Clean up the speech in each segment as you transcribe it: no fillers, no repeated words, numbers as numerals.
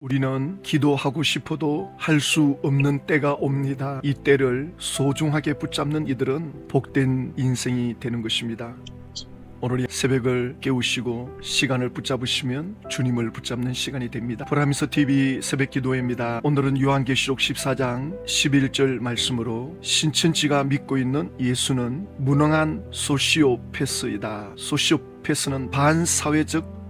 우리는 기도하고 싶어도 할 수 없는 때가 옵니다. 이 때를 소중하게 붙잡는 이들은 복된 인생이 되는 것입니다. 오늘 이 새벽을 깨우시고 시간을 붙잡으시면 주님을 붙잡는 시간이 됩니다. 보라미서 TV 새벽 기도회입니다. 오늘은 요한계시록 14장 11절 말씀으로 신천지가 믿고 있는 예수는 무능한 소시오패스이다. 소시오패스는 반사회적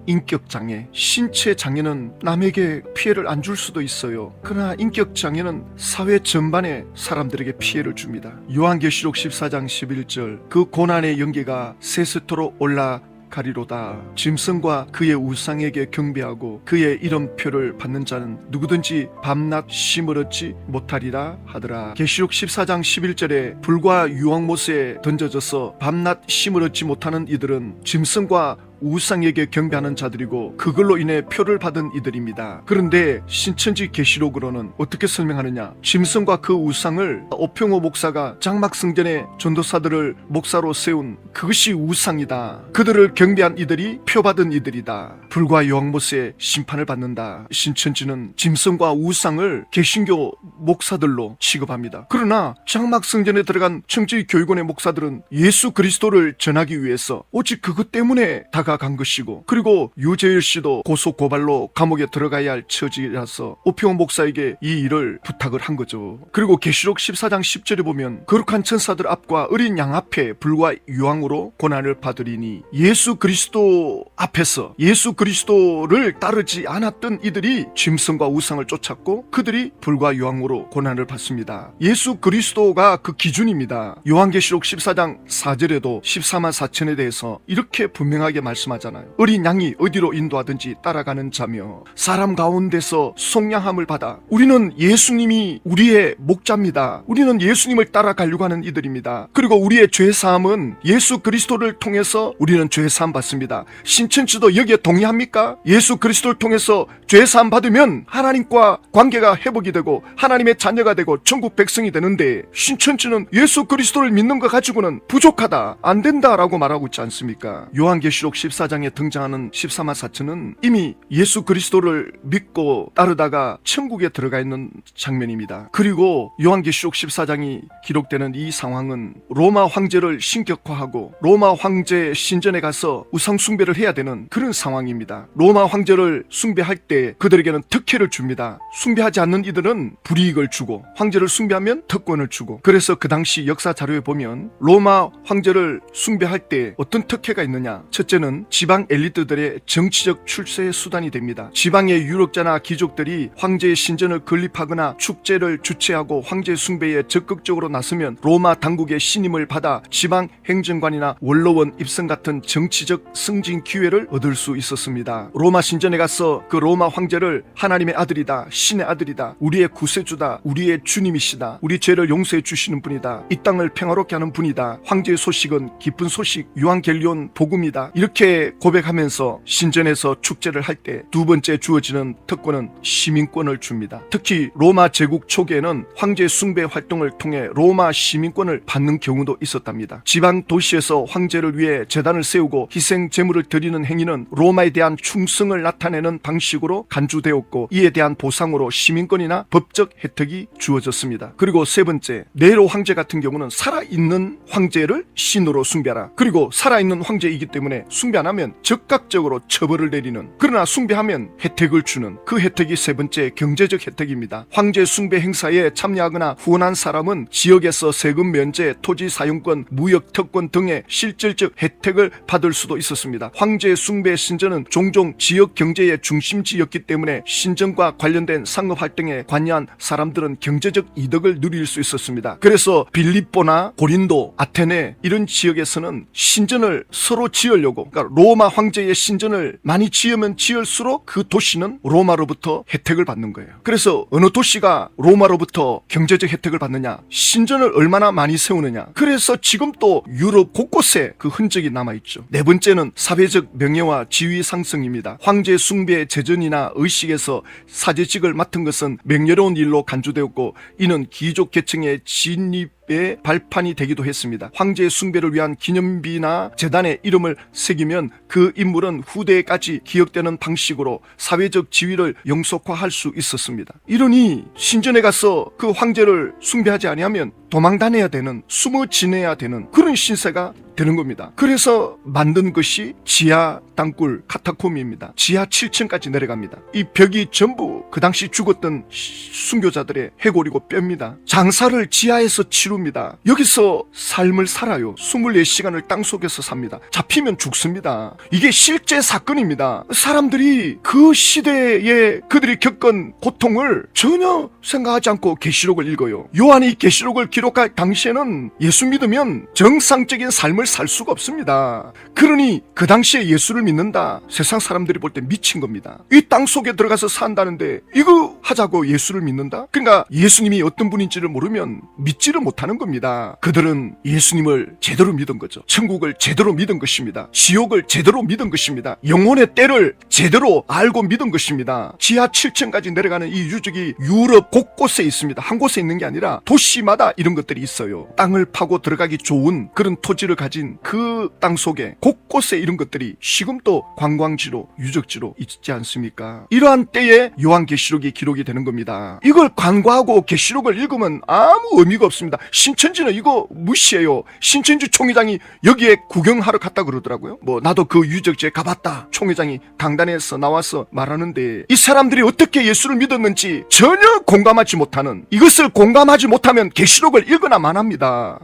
인격장애, 신체장애는 남에게 피해를 안 줄 수도 있어요. 그러나 인격장애는 사회 전반에 사람들에게 피해를 줍니다. 요한계시록 14장 11절 그 고난의 연기가 세스토로 올라가리로다. 짐승과 그의 우상에게 경배하고 그의 이름표를 받는 자는 누구든지 밤낮 쉼을 얻지 못하리라 하더라. 계시록 14장 11절에 불과 유황못에 던져져서 밤낮 쉼을 얻지 못하는 이들은 짐승과 우상에게 경배하는 자들이고 그걸로 인해 표를 받은 이들입니다. 그런데 신천지 계시록으로는 어떻게 설명하느냐? 짐승과 그 우상을 오평호 목사가 장막성전에 전도사들을 목사로 세운 그것이 우상이다. 그들을 경배한 이들이 표받은 이들이다. 불과 여왕못에 심판을 받는다. 신천지는 짐승과 우상을 개신교 목사들로 취급합니다. 그러나 장막성전에 들어간 청지 교육원의 목사들은 예수 그리스도를 전하기 위해서 오직 그것 때문에 다가간 것이고, 그리고 유재열 씨도 고소 고발로 감옥에 들어가야 할 처지라서 오평호 목사에게 이 일을 부탁을 한 거죠. 그리고 계시록 14장 10절에 보면 거룩한 천사들 앞과 어린 양 앞에 불과 유황으로 고난을 받으리니, 예수 그리스도 앞에서 예수 그리스도를 따르지 않았던 이들이 짐승과 우상을 쫓았고 그들이 불과 유황으로 고난을 받습니다. 예수 그리스도가 그 기준입니다. 요한계시록 14장 4절에도 14만 4천에 대해서 이렇게 분명하게 말씀하잖아요. 어린 양이 어디로 인도하든지 따라가는 자며 사람 가운데서 속량함을 받아. 우리는 예수님이 우리의 목자입니다. 우리는 예수님을 따라가려고 하는 이들입니다. 그리고 우리의 죄사함은 예수 그리스도를 통해서 우리는 죄사함 받습니다. 신천지도 여기에 동의합니까? 예수 그리스도를 통해서 죄사함 받으면 하나님과 관계가 회복이 되고 하나님의 자녀가 되고 천국 백성이 되는데, 신천지는 예수 그리스도를 믿는 것 가지고는 부족하다, 안 된다라고 말하고 있지 않습니까? 요한계시록 14장에 등장하는 14만 4천은 이미 예수 그리스도를 믿고 따르다가 천국에 들어가 있는 장면입니다. 그리고 요한계시록 14장이 기록되는 이 상황은 로마 황제를 신격화하고 로마 황제 신전에 가서 우상 숭배를 해야 되는 그런 상황입니다. 로마 황제를 숭배할 때 그들에게는 특혜를 줍니다. 숭배하지 않는 이들은 불이익을 주고, 황제를 숭배하면 특권을 주고. 그래서 그 당시 역사 자료에 보면 로마 황제를 숭배할 때 어떤 특혜가 있느냐? 첫째는 지방 엘리트들의 정치적 출세의 수단이 됩니다. 지방의 유력자나 귀족들이 황제의 신전을 건립하거나 축제를 주최하고 황제 숭배에 적극적으로 나서면 로마 당국의 신임을 받아 지방 행정관이나 원로원 입성 같은 정치적 승진 기회를 얻을 수 있었습니다. 로마 신전에 가서 그 로마 황제를 하나님의 아들이다, 신의 아들이다, 우리의 구세주다, 우리의 주님이시다, 우리 죄를 용서해 주시는 분이다, 이 땅을 평화롭게 하는 분이다, 황제의 소식은 기쁜 소식, 요한겔리온 복음이다, 이렇게 고백하면서 신전에서 축제를 할 때 두 번째 주어지는 특권은 시민권을 줍니다. 특히 로마 제국 초기에는 황제 숭배 활동을 통해 로마 시민권을 받는 경우도 있었답니다. 지방 도시에서 황제를 위해 제단을 세우고 희생 제물을 드리는 행위는 로마에 대한 충성을 나타내는 방식으로 간주되었고, 이에 대한 보상으로 시민권이나 법적 혜택이 주어졌습니다. 그리고 세 번째, 네로 황제 같은 경우는 살아있는 황제를 신으로 숭배하라. 그리고 살아있는 황제이기 때문에 숭배 안 하면 즉각적으로 처벌을 내리는, 그러나 숭배하면 혜택을 주는, 그 혜택이 세 번째 경제적 혜택입니다. 황제 숭배 행사에 참여하거나 후원한 사람은 지역에서 세금 면제, 토지 사용권, 무역 특권 등의 실질적 혜택을 받을 수도 있었습니다. 황제 숭배 신전은 종종 지역 경제의 중심지였기 때문에 신전과 관련된 상업 활동에 관여한 사람들은 경제적 이득을 누릴 수 있었습니다. 그래서 빌립보나 고린도, 아테네 이런 지역에서는 신전을 서로 지으려고, 그러니까 로마 황제의 신전을 많이 지으면 지을수록 그 도시는 로마로부터 혜택을 받는 거예요. 그래서 어느 도시가 로마로부터 경제적 혜택을 받느냐? 신전을 얼마나 많이 세우느냐? 그래서 지금 또 유럽 곳곳에 그 흔적이 남아있죠. 네 번째는 사회적 명예와 지위 상승입니다. 황제 숭배 제전이나 의식에서 사제직을 맡은 것은 명예로운 일로 간주되었고, 이는 귀족 계층의 진입 의 발판이 되기도 했습니다. 황제의 숭배를 위한 기념비나 재단에 이름을 새기면 그 인물은 후대까지 기억되는 방식으로 사회적 지위를 영속화할 수 있었습니다. 이러니 신전에 가서 그 황제를 숭배하지 아니하면 도망 다녀야 되는, 숨어 지내야 되는 그런 신세가 되는 겁니다. 그래서 만든 것이 지하 땅굴 카타콤입니다. 지하 7층까지 내려갑니다. 이 벽이 전부 그 당시 죽었던 순교자들의 해골이고 뼈입니다. 장사를 지하에서 치룹니다. 여기서 삶을 살아요. 24시간을 땅속에서 삽니다. 잡히면 죽습니다. 이게 실제 사건입니다. 사람들이 그 시대에 그들이 겪은 고통을 전혀 생각하지 않고 계시록을 읽어요. 요한이 계시록을 기록할 당시에는 예수 믿으면 정상적인 삶을 살 수가 없습니다. 그러니 그 당시에 예수를 믿는다, 세상 사람들이 볼 때 미친 겁니다. 이 땅속에 들어가서 산다는데 이거 하자고 예수를 믿는다? 그러니까 예수님이 어떤 분인지를 모르면 믿지를 못하는 겁니다. 그들은 예수님을 제대로 믿은 거죠. 천국을 제대로 믿은 것입니다. 지옥을 제대로 믿은 것입니다. 영혼의 때를 제대로 알고 믿은 것입니다. 지하 7층까지 내려가는 이 유적이 유럽 곳곳에 있습니다. 한 곳에 있는 게 아니라 도시마다 이런 것들이 있어요. 땅을 파고 들어가기 좋은 그런 토지를 가진 그 땅 속에 곳곳에 이런 것들이 지금도 관광지로 유적지로 있지 않습니까? 이러한 때에 요한계시록이 기록이 되는 겁니다. 이걸 간과하고 계시록을 읽으면 아무 의미가 없습니다. 신천지는 이거 무시해요. 신천지 총회장이 여기에 구경하러 갔다 그러더라고요. 뭐 나도 그 유적지에 가봤다, 총회장이 강단에서 나와서 말하는데 이 사람들이 어떻게 예수를 믿었는지 전혀 공감하지 못하는, 이것을 공감하지 못하면 계시록을 읽으나 마나합니다.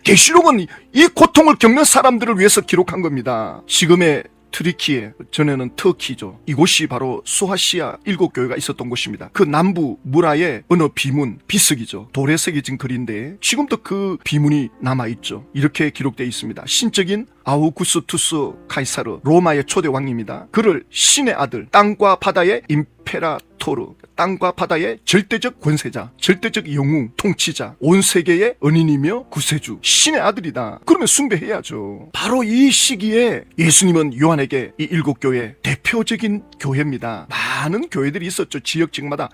계시록은 이 고통을 겪는 사람들을 위해서 기록한 겁니다. 지금의 트리키에, 전에는 터키죠. 이곳이 바로 소아시아 7교회가 있었던 곳입니다. 그 남부 무라의 어느 비문, 비석이죠. 돌에 새겨진 글인데 지금도 그 비문이 남아있죠. 이렇게 기록되어 있습니다. 신적인 아우구스투스 카이사르, 로마의 초대 왕입니다. 그를 신의 아들, 땅과 바다의 임페라토르, 땅과 바다의 절대적 권세자, 절대적 영웅, 통치자, 온 세계의 은인이며 구세주, 신의 아들이다. 그러면 숭배해야죠. 바로 이 시기에 예수님은 요한에게 이 7교회 대표적인 교회입니다. 많은 교회들이 있었죠. 지역직마다.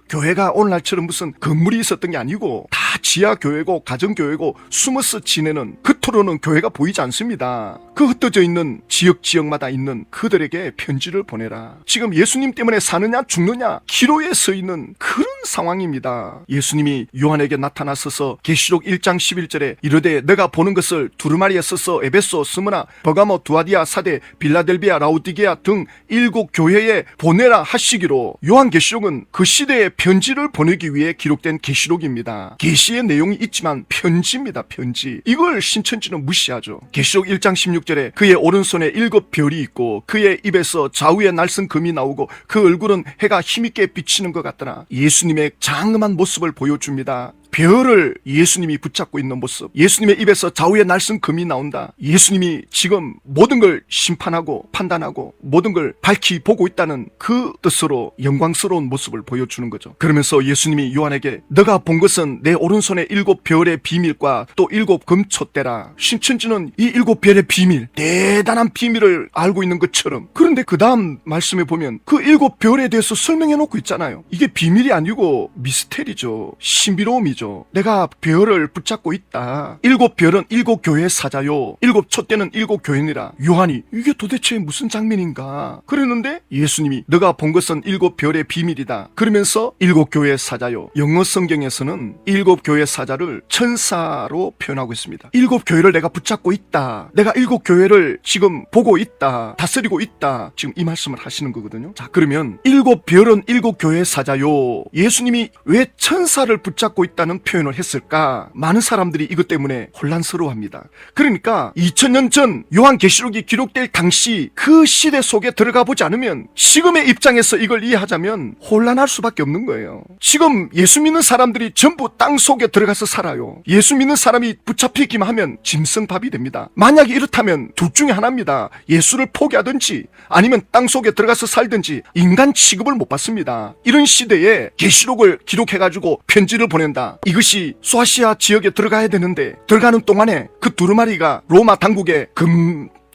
교회가 오늘날처럼 무슨 건물이 있었던 게 아니고 다 지하교회고 가정교회고 숨어서 지내는, 겉으로는 교회가 보이지 않습니다. 그 흩어져 있는 지역마다 있는 그들에게 편지를 보내라. 지금 예수님 때문에 사느냐 죽느냐 기로에 서 있는 그런 상황입니다. 예수님이 요한에게 나타나서서 계시록 1장 11절에 이르되 내가 보는 것을 두루마리에 써서 에베소, 스무나, 버가모, 두아디아, 사데, 빌라델비아, 라우디게아 등 7교회에 보내라 하시기로, 요한계시록은 그 시대에 편지를 보내기 위해 기록된 계시록입니다. 계시의 내용이 있지만 편지입니다. 편지. 이걸 신천지는 무시하죠. 계시록 1장 16절에 그의 오른손에 7별이 있고 그의 입에서 좌우의 날선 금이 나오고 그 얼굴은 해가 힘있게 비치는 것 같더라. 예수님의 장엄한 모습을 보여줍니다. 별을 예수님이 붙잡고 있는 모습, 예수님의 입에서 좌우의 날선 금이 나온다. 예수님이 지금 모든 걸 심판하고 판단하고 모든 걸 밝히 보고 있다는 그 뜻으로 영광스러운 모습을 보여주는 거죠. 그러면서 예수님이 요한에게 너가 본 것은 내 오른손에 7별의 비밀과 또 7금촛대라. 신천지는 이 7별의 비밀, 대단한 비밀을 알고 있는 것처럼, 그런데 그 다음 말씀에 보면 그 7별에 대해서 설명해 놓고 있잖아요. 이게 비밀이 아니고 미스테리죠. 신비로움이죠. 내가 별을 붙잡고 있다. 7별은 7교회의 사자요, 7촛대는 7교회니라. 요한이 이게 도대체 무슨 장면인가 그랬는데 예수님이 너가 본 것은 7별의 비밀이다. 그러면서 7교회의 사자요, 영어 성경에서는 7교회의 사자를 천사로 표현하고 있습니다. 7교회를 내가 붙잡고 있다. 내가 7교회를 지금 보고 있다. 다스리고 있다. 지금 이 말씀을 하시는 거거든요. 자, 그러면 7별은 7교회의 사자요, 예수님이 왜 천사를 붙잡고 있다는 표현을 했을까? 많은 사람들이 이것 때문에 혼란스러워합니다. 그러니까 2000년 전 요한계시록이 기록될 당시 그 시대 속에 들어가 보지 않으면, 지금의 입장에서 이걸 이해하자면 혼란할 수밖에 없는 거예요. 지금 예수 믿는 사람들이 전부 땅 속에 들어가서 살아요. 예수 믿는 사람이 붙잡히기만 하면 짐승밥이 됩니다. 만약에 이렇다면 둘 중에 하나입니다. 예수를 포기하든지 아니면 땅 속에 들어가서 살든지 인간 취급을 못 받습니다. 이런 시대에 계시록을 기록해가지고 편지를 보낸다. 이것이 소아시아 지역에 들어가야 되는데 들어가는 동안에 그 두루마리가 로마 당국의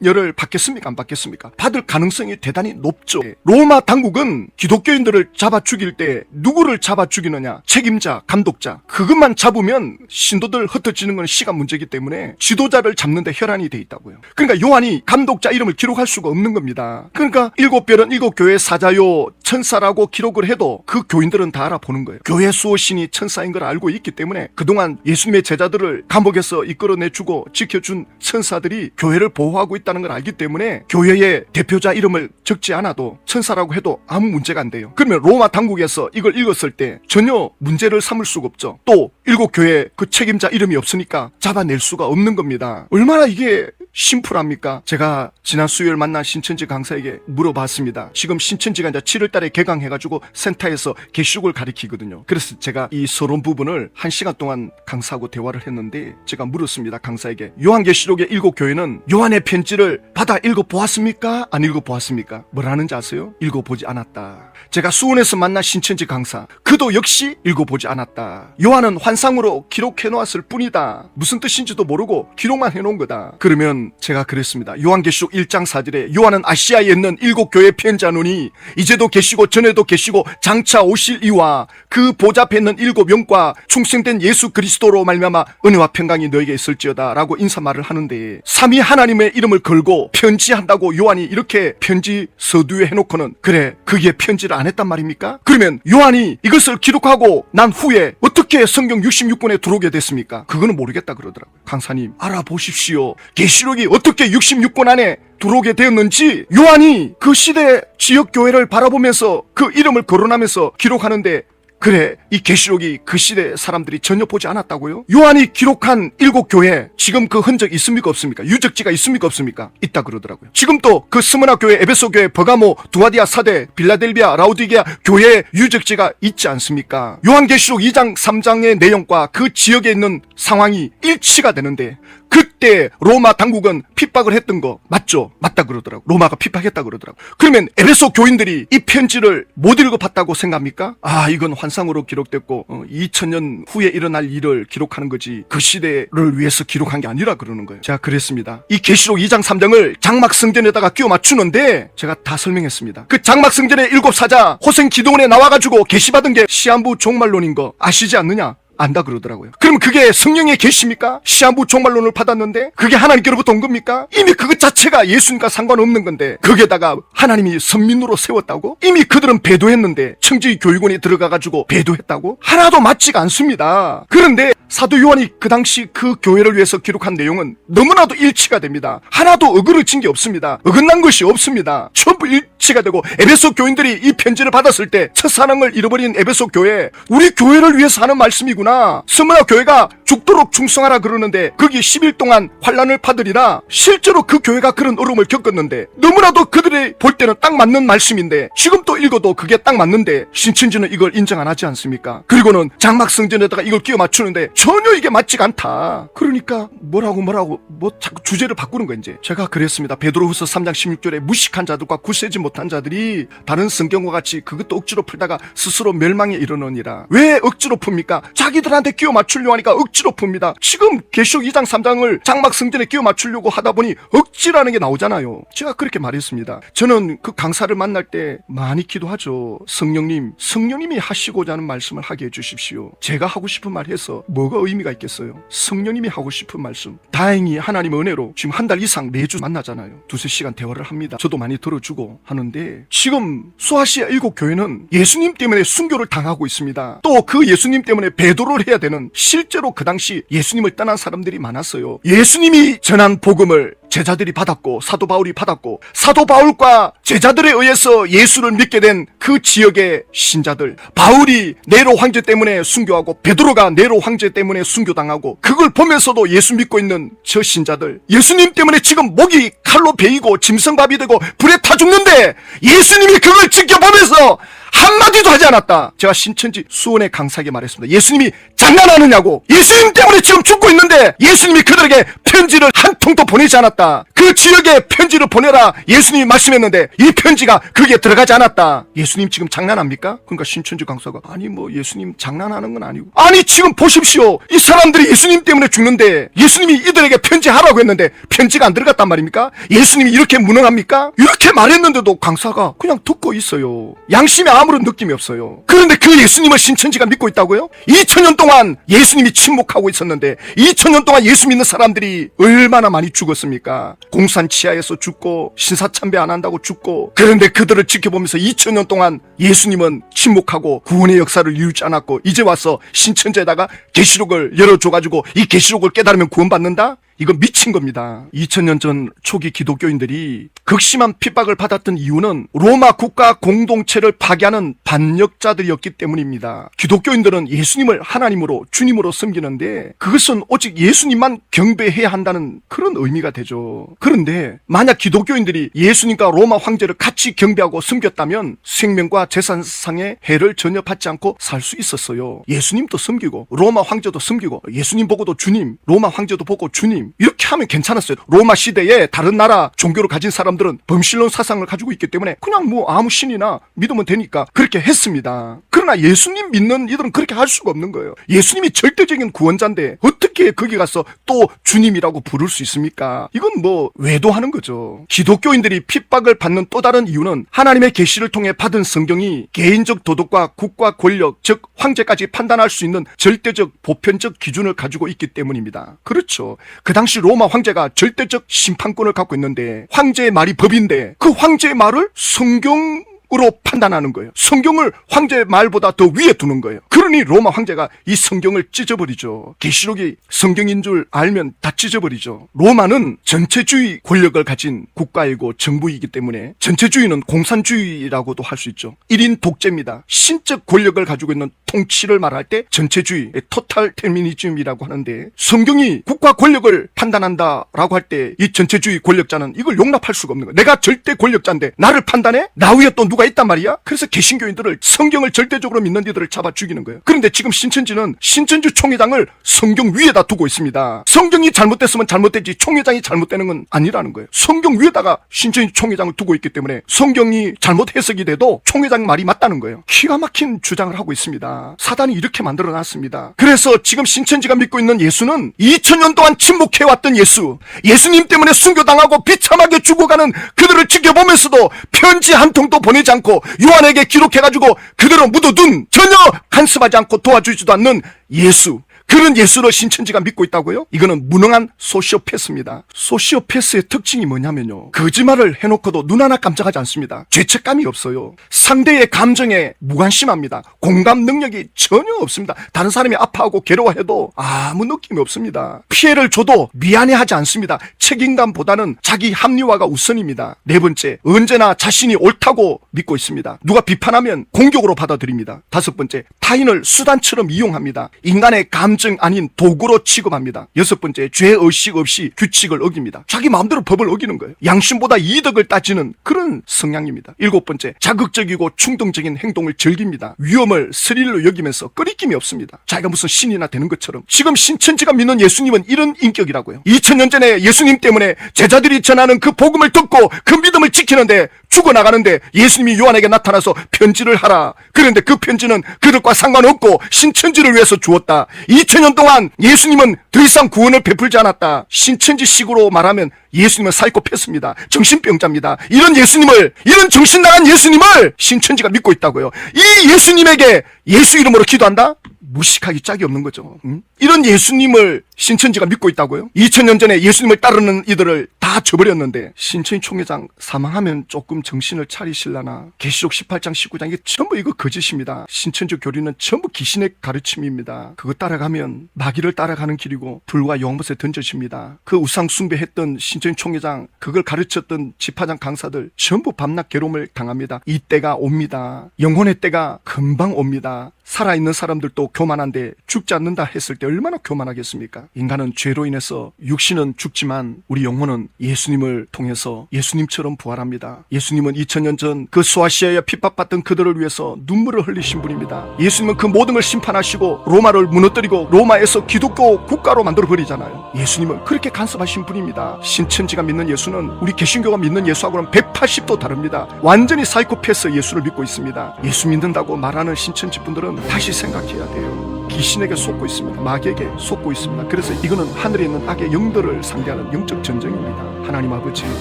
열을 받겠습니까? 안 받겠습니까? 받을 가능성이 대단히 높죠. 로마 당국은 기독교인들을 잡아 죽일 때 누구를 잡아 죽이느냐? 책임자, 감독자. 그것만 잡으면 신도들 흩어지는 건 시간 문제이기 때문에 지도자를 잡는 데 혈안이 돼 있다고요. 그러니까 요한이 감독자 이름을 기록할 수가 없는 겁니다. 그러니까 7별은 7교회 사자요 천사라고 기록을 해도 그 교인들은 다 알아보는 거예요. 교회 수호신이 천사인 걸 알고 있기 때문에 그동안 예수님의 제자들을 감옥에서 이끌어내주고 지켜준 천사들이 교회를 보호하고 있다는 걸 알기 때문에 교회의 대표자 이름을 적지 않아도 천사라고 해도 아무 문제가 안 돼요. 그러면 로마 당국에서 이걸 읽었을 때 전혀 문제를 삼을 수가 없죠. 또 7교회 그 책임자 이름이 없으니까 잡아낼 수가 없는 겁니다. 얼마나 이게 심플합니까? 제가 지난 수요일 만난 신천지 강사에게 물어봤습니다. 지금 신천지가 이제 7월달에 개강해가지고 센터에서 계시록을 가르치거든요. 그래서 제가 이 서론 부분을 1시간 동안 강사하고 대화를 했는데 제가 물었습니다. 강사에게 요한계시록의 7교회는 요한의 편지를 받아 읽어보았습니까? 안 읽어보았습니까? 뭐라는지 아세요? 읽어보지 않았다. 제가 수원에서 만난 신천지 강사 그도 역시 읽어보지 않았다. 요한은 환상으로 기록해놓았을 뿐이다. 무슨 뜻인지도 모르고 기록만 해놓은 거다. 그러면 제가 그랬습니다. 요한계시록 1장 4절에 요한은 아시아에 있는 7교회 편지하노니 이제도 계시고 전에도 계시고 장차 오실 이와 그 보좌 앞에 있는 7영과 충성된 예수 그리스도로 말미암아 은혜와 평강이 너에게 있을지어다 라고 인사말을 하는데 삼위 하나님의 이름을 걸고 편지한다고 요한이 이렇게 편지 서두에 해놓고는 그래 그게 편지를 안 했단 말입니까? 그러면 요한이 이것을 기록하고 난 후에 어떻게 성경 66권에 들어오게 됐습니까? 그거는 모르겠다 그러더라고요. 강사님 알아보십시오. 계시록이 어떻게 66권 안에 들어오게 되었는지 요한이 그 시대 지역교회를 바라보면서 그 이름을 거론하면서 기록하는데 그래 이 계시록이 그 시대 사람들이 전혀 보지 않았다고요? 요한이 기록한 7교회 지금 그 흔적 있습니까 없습니까? 유적지가 있습니까 없습니까? 있다 그러더라고요. 지금 또 그 스무나 교회, 에베소 교회, 버가모, 두아디아, 사대, 빌라델비아, 라우디게아 교회 유적지가 있지 않습니까? 요한계시록 2장 3장의 내용과 그 지역에 있는 상황이 일치가 되는데 그때 로마 당국은 핍박을 했던 거 맞죠? 맞다 그러더라고. 로마가 핍박했다 그러더라고. 그러면 에베소 교인들이 이 편지를 못 읽어봤다고 생각합니까? 아 이건 환상으로 기록됐고 2000년 후에 일어날 일을 기록하는 거지 그 시대를 위해서 기록한 게 아니라 그러는 거예요. 제가 그랬습니다. 이 계시록 2장 3장을 장막 성전에다가 끼워 맞추는데 제가 다 설명했습니다. 그 장막 성전의 7사자 호생 기도원에 나와가지고 계시받은 게 시한부 종말론인 거 아시지 않느냐? 안다 그러더라고요. 그럼 그게 성령의 계시입니까? 시한부 종말론을 받았는데 그게 하나님께로부터 온 겁니까? 이미 그것 자체가 예수님과 상관없는 건데 거기에다가 하나님이 선민으로 세웠다고? 이미 그들은 배도했는데 청지 교육원에 들어가가지고 배도했다고? 하나도 맞지가 않습니다. 그런데 사도 요한이 그 당시 그 교회를 위해서 기록한 내용은 너무나도 일치가 됩니다. 하나도 어그러진 게 없습니다. 어긋난 것이 없습니다. 전부 일치가 되고 에베소 교인들이 이 편지를 받았을 때 첫사랑을 잃어버린 에베소 교회 우리 교회를 위해서 하는 말씀이구나. 스무나 교회가 죽도록 충성하라 그러는데 거기 10일 동안 환난을 받으리라. 실제로 그 교회가 그런 어려움을 겪었는데 너무나도 그들이 볼 때는 딱 맞는 말씀인데 지금 또 읽어도 그게 딱 맞는데 신천지는 이걸 인정 안 하지 않습니까? 그리고는 장막 성전에다가 이걸 끼워 맞추는데 전혀 이게 맞지가 않다. 그러니까 뭐라고 자꾸 주제를 바꾸는 거야 이제. 제가 그랬습니다. 베드로후서 3장 16절에 무식한 자들과 굳세지 못한 자들이 다른 성경과 같이 그것도 억지로 풀다가 스스로 멸망에 이르느니라. 왜 억지로 풉니까? 자기들한테 끼워 맞추려고 하니까 억지로 풉니다. 지금 계시록 2장 3장을 장막 성전에 끼워 맞추려고 하다 보니 억지라는 게 나오잖아요. 제가 그렇게 말했습니다. 저는 그 강사를 만날 때 많이 기도하죠. 성령님이 하시고자 하는 말씀을 하게 해주십시오. 제가 하고 싶은 말 해서 뭐가 의미가 있겠어요? 성령님이 하고 싶은 말씀. 다행히 하나님의 은혜로 지금 한 달 이상 매주 만나잖아요. 2-3시간 대화를 합니다. 저도 많이 들어주고 하는데 지금 소아시아 7교회는 예수님 때문에 순교를 당하고 있습니다. 또 그 예수님 때문에 배도를 해야 되는 실제로 그 당시 예수님을 떠난 사람들이 많았어요. 예수님이 전한 복음을 제자들이 받았고 사도 바울이 받았고 사도 바울과 제자들에 의해서 예수를 믿게 된 그 지역의 신자들 바울이 네로 황제 때문에 순교하고 베드로가 네로 황제 때문에 순교당하고 그걸 보면서도 예수 믿고 있는 저 신자들 예수님 때문에 지금 목이 칼로 베이고 짐승밥이 되고 불에 타 죽는데 예수님이 그걸 지켜보면서 한마디도 하지 않았다. 제가 신천지 수원의 강사에게 말했습니다. 예수님이 장난하느냐고. 예수님 때문에 지금 죽고 있는데 예수님이 그들에게 편지를 한 통도 보내지 않았다. 않았다. 그 지역에 편지를 보내라 예수님이 말씀했는데 이 편지가 거기에 들어가지 않았다. 예수님 지금 장난합니까? 그러니까 신천지 강사가 아니 뭐 예수님 장난하는 건 아니고, 아니 지금 보십시오. 이 사람들이 예수님 때문에 죽는데 예수님이 이들에게 편지하라고 했는데 편지가 안 들어갔단 말입니까? 예수님이 이렇게 무능합니까? 이렇게 말했는데도 강사가 그냥 듣고 있어요. 양심에 아무런 느낌이 없어요. 그런데 그 예수님을 신천지가 믿고 있다고요? 2000년 동안 예수님이 침묵하고 있었는데 2000년 동안 예수 믿는 사람들이 얼마나 많이 죽었습니까? 공산 치하에서 죽고 신사참배 안 한다고 죽고. 그런데 그들을 지켜보면서 2000년 동안 예수님은 침묵하고 구원의 역사를 이루지 않았고 이제 와서 신천지에다가 계시록을 열어줘가지고 이 계시록을 깨달으면 구원받는다? 이건 미친 겁니다. 2000년 전 초기 기독교인들이 극심한 핍박을 받았던 이유는 로마 국가 공동체를 파괴하는 반역자들이었기 때문입니다. 기독교인들은 예수님을 하나님으로 주님으로 섬기는데 그것은 오직 예수님만 경배해야 한다는 그런 의미가 되죠. 그런데 만약 기독교인들이 예수님과 로마 황제를 같이 경배하고 섬겼다면 생명과 재산상의 해를 전혀 받지 않고 살 수 있었어요. 예수님도 섬기고 로마 황제도 섬기고 예수님 보고도 주님, 로마 황제도 보고 주님, 이렇게 하면 괜찮았어요. 로마 시대에 다른 나라 종교를 가진 사람들은 범신론 사상을 가지고 있기 때문에 그냥 뭐 아무 신이나 믿으면 되니까 그렇게 했습니다. 그러나 예수님 믿는 이들은 그렇게 할 수가 없는 거예요. 예수님이 절대적인 구원자인데 어떻게 거기 가서 또 주님이라고 부를 수 있습니까? 이건 뭐 외도하는 거죠. 기독교인들이 핍박을 받는 또 다른 이유는 하나님의 계시를 통해 받은 성경이 개인적 도덕과 국가 권력, 즉 황제까지 판단할 수 있는 절대적 보편적 기준을 가지고 있기 때문입니다. 그렇죠. 그 당시 로마 황제가 절대적 심판권을 갖고 있는데 황제의 말이 법인데 그 황제의 말을 성경으로 판단하는 거예요. 성경을 황제의 말보다 더 위에 두는 거예요. 그러니 로마 황제가 이 성경을 찢어버리죠. 계시록이 성경인 줄 알면 다 찢어버리죠. 로마는 전체주의 권력을 가진 국가이고 정부이기 때문에 전체주의는 공산주의라고도 할 수 있죠. 1인 독재입니다. 신적 권력을 가지고 있는 통치를 말할 때 전체주의, 토탈테미니즘이라고 하는데 성경이 국가 권력을 판단한다라고 할 때 이 전체주의 권력자는 이걸 용납할 수가 없는 거예요. 내가 절대 권력자인데 나를 판단해? 나 위에 또 누가 있단 말이야? 그래서 개신교인들을 성경을 절대적으로 믿는 이들을 잡아 죽이는 거예요. 그런데 지금 신천지는 신천지 총회장을 성경 위에다 두고 있습니다. 성경이 잘못됐으면 잘못됐지 총회장이 잘못되는 건 아니라는 거예요. 성경 위에다가 신천지 총회장을 두고 있기 때문에 성경이 잘못 해석이 돼도 총회장 말이 맞다는 거예요. 기가 막힌 주장을 하고 있습니다. 사단이 이렇게 만들어놨습니다. 그래서 지금 신천지가 믿고 있는 예수는 2000년 동안 침묵해왔던 예수, 예수님 때문에 순교당하고 비참하게 죽어가는 그들을 지켜보면서도 편지 한 통도 보내지 않고 요한에게 기록해가지고 그대로 묻어둔, 전혀 간섭하지 않고 도와주지도 않는 예수, 그런 예수를 신천지가 믿고 있다고요? 이거는 무능한 소시오패스입니다. 소시오패스의 특징이 뭐냐면요, 거짓말을 해놓고도 눈 하나 깜짝하지 않습니다. 죄책감이 없어요. 상대의 감정에 무관심합니다. 공감 능력이 전혀 없습니다. 다른 사람이 아파하고 괴로워해도 아무 느낌이 없습니다. 피해를 줘도 미안해하지 않습니다. 책임감보다는 자기 합리화가 우선입니다. 네 번째, 언제나 자신이 옳다고 믿고 있습니다. 누가 비판하면 공격으로 받아들입니다. 다섯 번째, 타인을 수단처럼 이용합니다. 인간의 감정 아닌 도구로 취급합니다. 여섯 번째, 죄의식 없이 규칙을 어깁니다. 자기 마음대로 법을 어기는 거예요. 양심보다 이득을 따지는 그런 성향입니다. 일곱 번째, 자극적이고 충동적인 행동을 즐깁니다. 위험을 스릴로 여기면서 꺼리낌이 없습니다. 자기가 무슨 신이나 되는 것처럼. 지금 신천지가 믿는 예수님은 이런 인격이라고요. 2000년 전에 예수님 때문에 제자들이 전하는 그 복음을 듣고 그 믿음을 지키는데 죽어나가는데 예수님이 요한에게 나타나서 편지를 하라. 그런데 그 편지는 그들과 상관없고 신천지를 위해서 주었다. 2000년 동안 예수님은 더 이상 구원을 베풀지 않았다. 신천지식으로 말하면 예수님은 사이코패스입니다. 정신병자입니다. 이런 예수님을, 이런 정신나간 예수님을 신천지가 믿고 있다고요. 이 예수님에게 예수 이름으로 기도한다? 무식하기 짝이 없는 거죠. 이런 예수님을 신천지가 믿고 있다고요? 2000년 전에 예수님을 따르는 이들을 다 쳐버렸는데 신천지 총회장 사망하면 조금 정신을 차리실라나. 계시록 18장 19장 이게 전부 이거 거짓입니다. 신천지 교리는 전부 귀신의 가르침입니다. 그거 따라가면 마귀를 따라가는 길이고 불과 용못에 던져집니다. 그 우상 숭배했던 신천지 총회장, 그걸 가르쳤던 지파장 강사들 전부 밤낮 괴로움을 당합니다. 이 때가 옵니다. 영혼의 때가 금방 옵니다. 살아있는 사람들도 교만한데 죽지 않는다 했을 때 얼마나 교만하겠습니까? 인간은 죄로 인해서 육신은 죽지만 우리 영혼은 예수님을 통해서 예수님처럼 부활합니다. 예수님은 2000년 전 그 소아시아에 핍박받던 그들을 위해서 눈물을 흘리신 분입니다. 예수님은 그 모든 걸 심판하시고 로마를 무너뜨리고 로마에서 기독교 국가로 만들어 버리잖아요. 예수님은 그렇게 간섭하신 분입니다. 신천지가 믿는 예수는 우리 개신교가 믿는 예수하고는 180도 다릅니다. 완전히 사이코패스 예수를 믿고 있습니다. 예수 믿는다고 말하는 신천지 분들은 다시 생각해야 돼요. 귀신에게 속고 있습니다. 마귀에게 속고 있습니다. 그래서 이거는 하늘에 있는 악의 영들을 상대하는 영적 전쟁입니다. 하나님 아버지,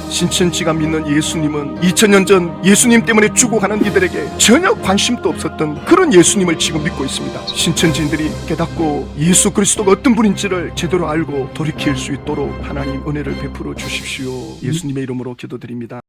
신천지가 믿는 예수님은 2000년 전 예수님 때문에 죽어가는 이들에게 전혀 관심도 없었던 그런 예수님을 지금 믿고 있습니다. 신천지인들이 깨닫고 예수 그리스도가 어떤 분인지를 제대로 알고 돌이킬 수 있도록 하나님 은혜를 베풀어 주십시오. 예수님의 이름으로 기도드립니다.